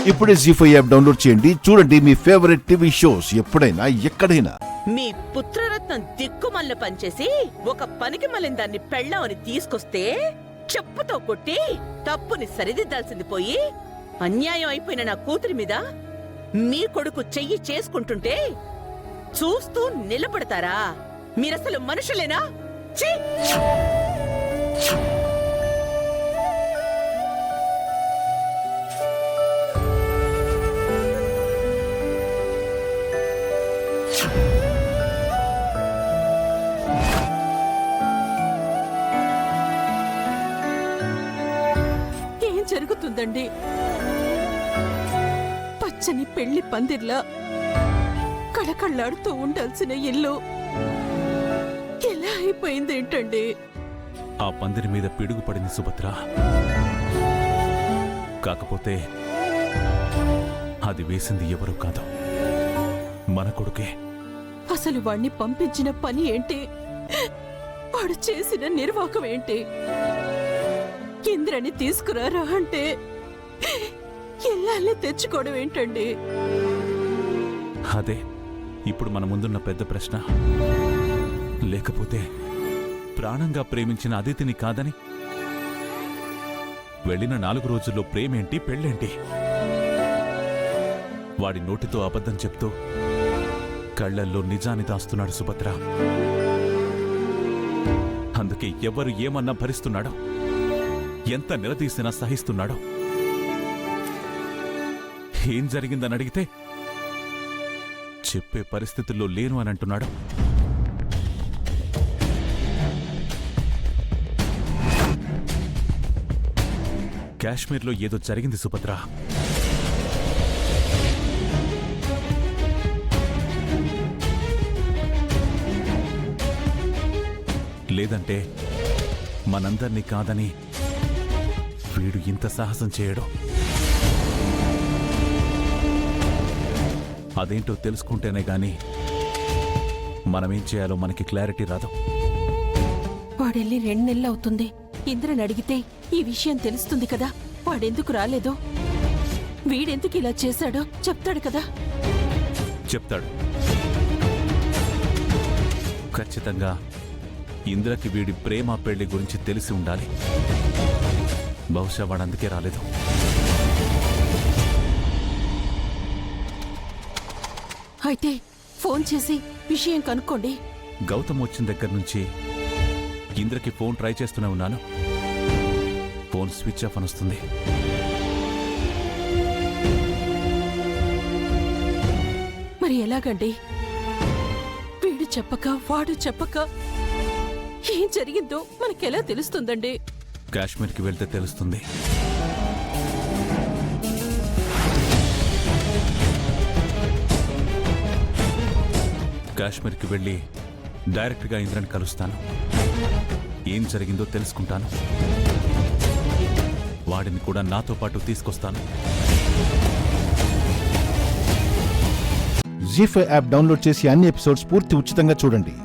ఇప్పుడే జీ5 app download చేయండి. చూడండి మీ ఫేవరెట్ టీవీ షోస్ ఎప్పుడైనా ఎక్కడైనా. మీ పుత్రరత్నం దిక్కుమల్ల పనిచేసి ఒక పనికి మళ్ళీ దాన్ని పెళ్ళామని తీసుకొస్తే చెప్పుతో కొట్టి తప్పుని సరిదిద్దాల్సింది పోయి అన్యాయం అయిపోయిన నా కూతురి మీద మీ కొడుకు చెయ్యి చేసుకుంటుంటే చూస్తూ నిలబడతారా? మీరసలు మనుషులేనా? ఛీ! ఏం జరుగుతుందండి? పచ్చని పెళ్లి పందిర్లా కళకళ్ళాడుతూ ఉండాల్సిన ఇల్లు ఎలా అయిపోయిందేంటండి? ఆ పందిరి మీద పిడుగు పడింది సుభద్ర. కాకపోతే అది వేసింది ఎవరూ కాదు, మన కొడుకే. అసలు వాణ్ణి పంపించిన పని ఏంటి? వాడు చేసిన నిర్వాకం ఏంటి? ఇంద్రని తీసుకురారా అంటే ఇల్లాల్ని తెచ్చుకోవడం ఏంటండి? అదే ఇప్పుడు మన ముందున్న పెద్ద ప్రశ్న. లేకపోతే ప్రాణంగా ప్రేమించిన అదితిని కాదని వెళ్ళిన 4 రోజుల్లో ప్రేమేంటి, పెళ్ళేంటి? వాడి నోటితో అబద్ధం చెప్తూ కళ్లల్లో నిజాన్ని దాస్తున్నాడు సుభద్ర. అందుకే ఎవరు ఏమన్నా భరిస్తున్నాడో, ఎంత నిలదీసినా సహిస్తున్నాడో. ఏం జరిగిందని అడిగితే చెప్పే పరిస్థితుల్లో లేను అని అంటున్నాడు. కాశ్మీర్లో ఏదో జరిగింది సుభద్ర. లేదంటే మనందర్నీ కాదని వీడు ఇంత సాహసం చేయడు. అదేంటో తెలుసుకుంటేనే గాని మనమేం చేయాలో మనకి క్లారిటీ రాదు. వాడెళ్ళి 2 నెలలు అవుతుంది. ఇంద్రని అడిగితే ఈ విషయం తెలుస్తుంది కదా. వాడెందుకు రాలేదో, వీడెందుకు ఇలా చేశాడో చెప్తాడు కదా. చెప్తాడు. ఖచ్చితంగా ఇంద్రకి వీడి ప్రేమ పెళ్లి గురించి తెలిసి ఉండాలి. బహుశా వాడందుకే రాలేదు. అయితే ఫోన్ చేసి విషయం కనుక్కోండి. గౌతమ్ వచ్చిన దగ్గర నుంచి ఇంద్రకి ఫోన్ ట్రై చేస్తూనే ఉన్నాను. ఫోన్ స్విచ్ ఆఫ్ అని వస్తుంది. మరి ఎలాగండి? వీడు చెప్పక వాడు చెప్పక ఏం జరిగిందో మనకెలా తెలుస్తుందండి? కాశ్మీర్కి వెళ్తే తెలుస్తుంది. కాశ్మీర్కి వెళ్ళి డైరెక్ట్గా ఇంద్రని కలుస్తాను. ఏం జరిగిందో తెలుసుకుంటాను. వాడిని కూడా నాతో పాటు తీసుకొస్తాను. జీ5 యాప్ డౌన్లోడ్ చేసి అన్ని ఎపిసోడ్స్ పూర్తి ఉచితంగా చూడండి.